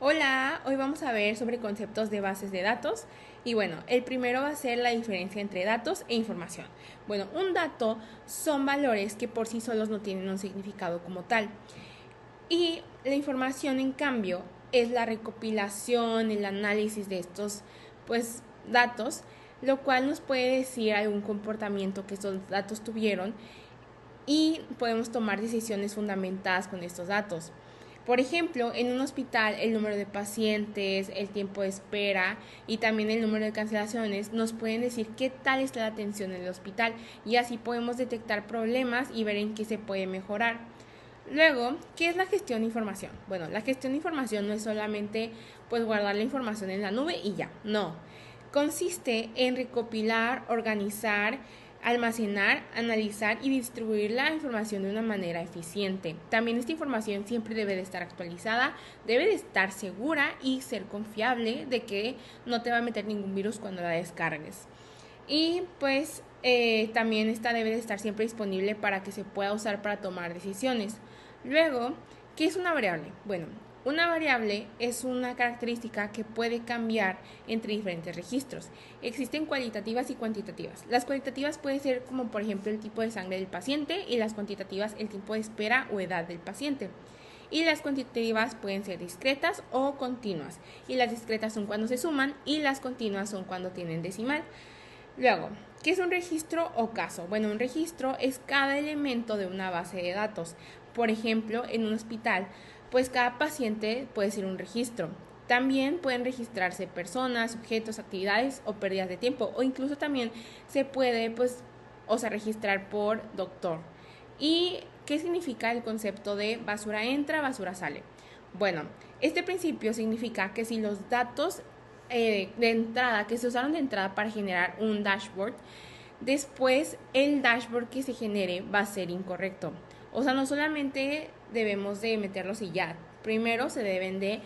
Hola, hoy vamos a ver sobre conceptos de bases de datos y bueno, el primero va a ser la diferencia entre datos e información. Bueno, un dato son valores que por sí solos no tienen un significado como tal y la información en cambio es la recopilación, el análisis de estos datos, lo cual nos puede decir algún comportamiento que estos datos tuvieron y podemos tomar decisiones fundamentadas con estos datos. Por ejemplo, en un hospital el número de pacientes, el tiempo de espera y también el número de cancelaciones nos pueden decir qué tal está la atención en el hospital y así podemos detectar problemas y ver en qué se puede mejorar. Luego, ¿qué es la gestión de información? Bueno, la gestión de información no es solamente guardar la información en la nube y ya, no. Consiste en recopilar, organizar, almacenar, analizar y distribuir la información de una manera eficiente. También esta información siempre debe de estar actualizada, debe de estar segura y ser confiable de que no te va a meter ningún virus cuando la descargues. Y también esta debe de estar siempre disponible para que se pueda usar para tomar decisiones. Luego, ¿qué es una variable? Bueno, una variable es una característica que puede cambiar entre diferentes registros. Existen cualitativas y cuantitativas. Las cualitativas pueden ser como por ejemplo el tipo de sangre del paciente y las cuantitativas el tiempo de espera o edad del paciente. Y las cuantitativas pueden ser discretas o continuas. Y las discretas son cuando se suman y las continuas son cuando tienen decimal. Luego, ¿qué es un registro o caso? Bueno, un registro es cada elemento de una base de datos. Por ejemplo, en un hospital, pues cada paciente puede ser un registro. También pueden registrarse personas, objetos, actividades o pérdidas de tiempo. O incluso también se puede, registrar por doctor. ¿Y qué significa el concepto de basura entra, basura sale? Bueno, este principio significa que si los datos de entrada, que se usaron de entrada para generar un dashboard, después el dashboard que se genere va a ser incorrecto. O sea, no solamente debemos de meterlos y ya. Primero se deben de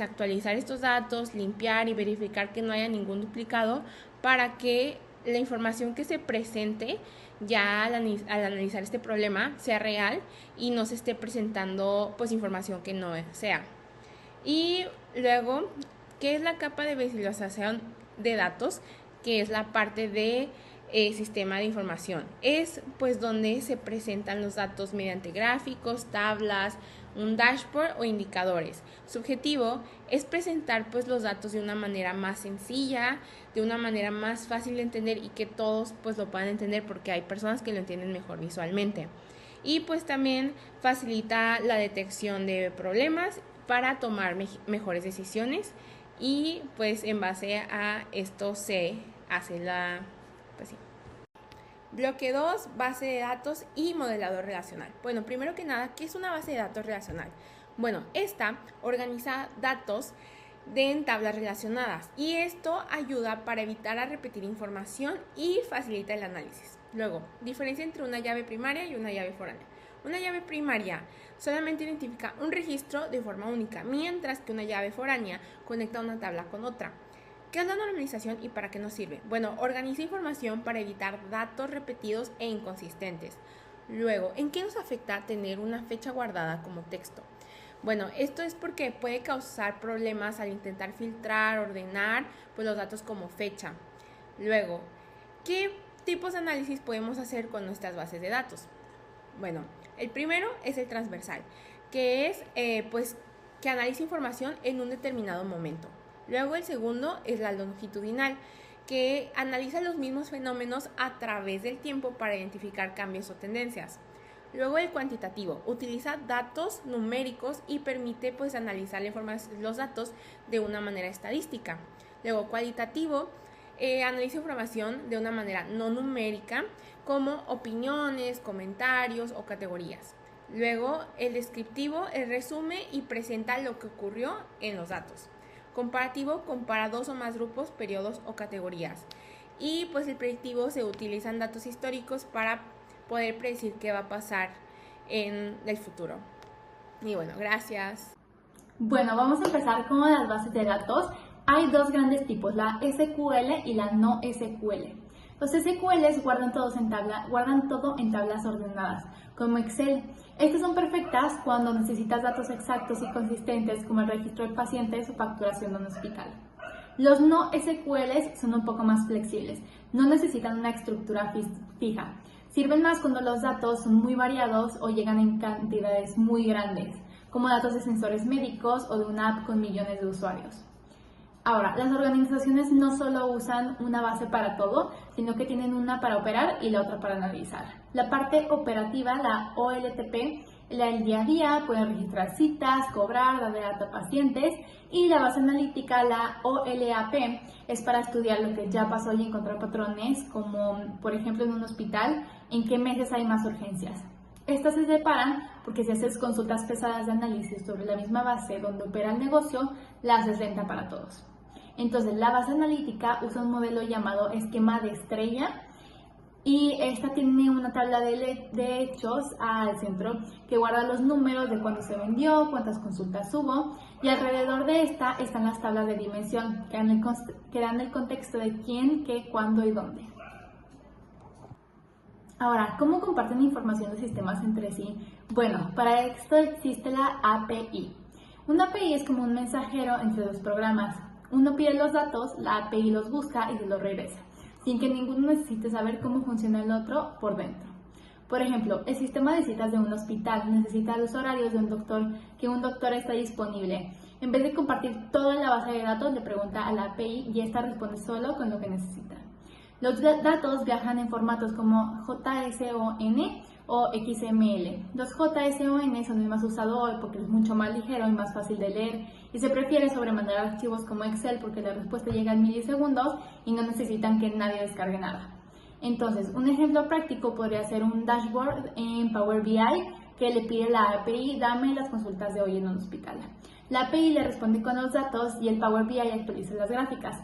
actualizar estos datos, limpiar y verificar que no haya ningún duplicado para que la información que se presente ya al analizar este problema sea real y no se esté presentando información que no sea. Y luego, ¿qué es la capa de visualización de datos? Que es la parte de sistema de información. Es donde se presentan los datos mediante gráficos, tablas, un dashboard o indicadores. Su objetivo es presentar los datos de una manera más sencilla, de una manera más fácil de entender y que todos lo puedan entender porque hay personas que lo entienden mejor visualmente. Y también facilita la detección de problemas para tomar mejores decisiones y en base a esto se hace la pues sí. Bloque 2, base de datos y modelador relacional. Bueno, primero que nada, ¿qué es una base de datos relacional? Bueno, esta organiza datos en tablas relacionadas y esto ayuda para evitar a repetir información y facilita el análisis. Luego, diferencia entre una llave primaria y una llave foránea. Una llave primaria solamente identifica un registro de forma única, mientras que una llave foránea conecta una tabla con otra. ¿Qué es la normalización y para qué nos sirve? Bueno, organiza información para evitar datos repetidos e inconsistentes. Luego, ¿en qué nos afecta tener una fecha guardada como texto? Bueno, esto es porque puede causar problemas al intentar filtrar, ordenar los datos como fecha. Luego, ¿qué tipos de análisis podemos hacer con nuestras bases de datos? Bueno, el primero es el transversal, que es que analiza información en un determinado momento. Luego el segundo es la longitudinal, que analiza los mismos fenómenos a través del tiempo para identificar cambios o tendencias. Luego el cuantitativo, utiliza datos numéricos y permite analizar los datos de una manera estadística. Luego cualitativo, analiza información de una manera no numérica como opiniones, comentarios o categorías. Luego el descriptivo, resume y presenta lo que ocurrió en los datos. Comparativo, compara dos o más grupos, periodos o categorías. Y el predictivo, se utilizan datos históricos para poder predecir qué va a pasar en el futuro. Y bueno, gracias. Bueno, vamos a empezar con las bases de datos. Hay dos grandes tipos, la SQL y la no SQL. Los SQLs guardan todo en tablas ordenadas, como Excel. Estas son perfectas cuando necesitas datos exactos y consistentes como el registro del paciente o facturación de un hospital. Los no SQLs son un poco más flexibles, no necesitan una estructura fija. Sirven más cuando los datos son muy variados o llegan en cantidades muy grandes, como datos de sensores médicos o de una app con millones de usuarios. Ahora, las organizaciones no solo usan una base para todo, sino que tienen una para operar y la otra para analizar. La parte operativa, la OLTP, la del día a día, pueden registrar citas, cobrar, dar de alta a pacientes, y la base analítica, la OLAP, es para estudiar lo que ya pasó y encontrar patrones, como por ejemplo en un hospital, en qué meses hay más urgencias. Estas se separan porque si haces consultas pesadas de análisis sobre la misma base donde opera el negocio, la haces lenta para todos. Entonces, la base analítica usa un modelo llamado esquema de estrella y esta tiene una tabla de hechos al centro que guarda los números de cuándo se vendió, cuántas consultas hubo, y alrededor de esta están las tablas de dimensión que dan el contexto de quién, qué, cuándo y dónde. Ahora, ¿cómo comparten información de sistemas entre sí? Bueno, para esto existe la API. Una API es como un mensajero entre dos programas. Uno pide los datos, la API los busca y se los regresa, sin que ninguno necesite saber cómo funciona el otro por dentro. Por ejemplo, el sistema de citas de un hospital necesita los horarios de que un doctor está disponible. En vez de compartir toda la base de datos, le pregunta a la API y esta responde solo con lo que necesita. Los datos viajan en formatos como JSON o XML. Los JSON son el más usado hoy porque es mucho más ligero y más fácil de leer y se prefiere sobremandar archivos como Excel porque la respuesta llega en milisegundos y no necesitan que nadie descargue nada. Entonces, un ejemplo práctico podría ser un dashboard en Power BI que le pide a la API, dame las consultas de hoy en un hospital. La API le responde con los datos y el Power BI actualiza las gráficas.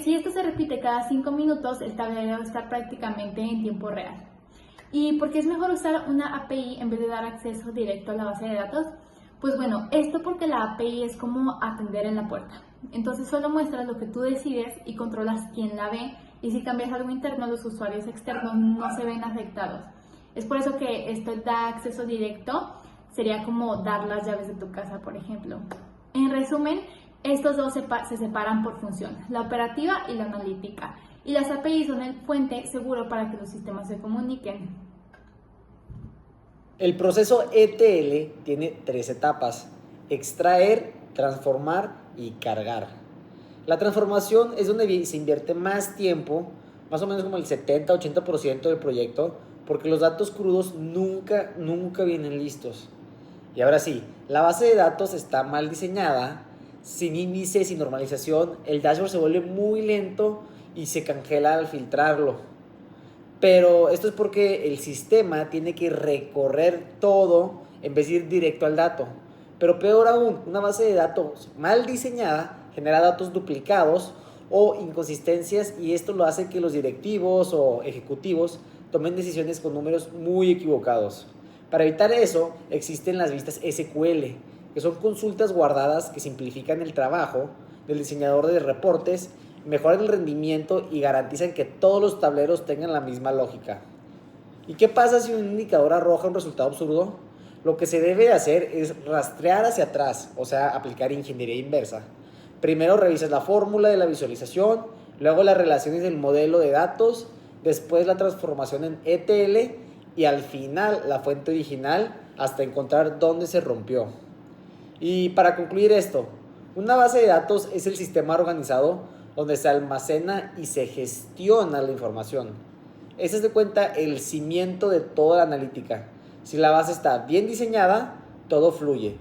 Si esto se repite cada 5 minutos, el tablero está prácticamente en tiempo real. ¿Y por qué es mejor usar una API en vez de dar acceso directo a la base de datos? Pues bueno, esto porque la API es como atender en la puerta. Entonces solo muestra lo que tú decides y controlas quién la ve, y si cambias algo interno, los usuarios externos no se ven afectados. Es por eso que esto da acceso directo, sería como dar las llaves de tu casa, por ejemplo. En resumen, estos dos se separan por función, la operativa y la analítica. Y las API son el puente seguro para que los sistemas se comuniquen. El proceso ETL tiene 3 etapas: extraer, transformar y cargar. La transformación es donde se invierte más tiempo, más o menos como el 70-80% del proyecto, porque los datos crudos nunca vienen listos. Y ahora sí, la base de datos está mal diseñada, sin índice, sin normalización, el dashboard se vuelve muy lento y se congela al filtrarlo. Pero esto es porque el sistema tiene que recorrer todo en vez de ir directo al dato. Pero peor aún, una base de datos mal diseñada genera datos duplicados o inconsistencias, y esto lo hace que los directivos o ejecutivos tomen decisiones con números muy equivocados. Para evitar eso, existen las vistas SQL, que son consultas guardadas que simplifican el trabajo del diseñador de reportes, mejoran el rendimiento y garantizan que todos los tableros tengan la misma lógica. ¿Y qué pasa si un indicador arroja un resultado absurdo? Lo que se debe hacer es rastrear hacia atrás, o sea, aplicar ingeniería inversa. Primero revisas la fórmula de la visualización, luego las relaciones del modelo de datos, después la transformación en ETL y al final la fuente original hasta encontrar dónde se rompió. Y para concluir esto, una base de datos es el sistema organizado donde se almacena y se gestiona la información. Ese es de cuenta el cimiento de toda la analítica. Si la base está bien diseñada, todo fluye.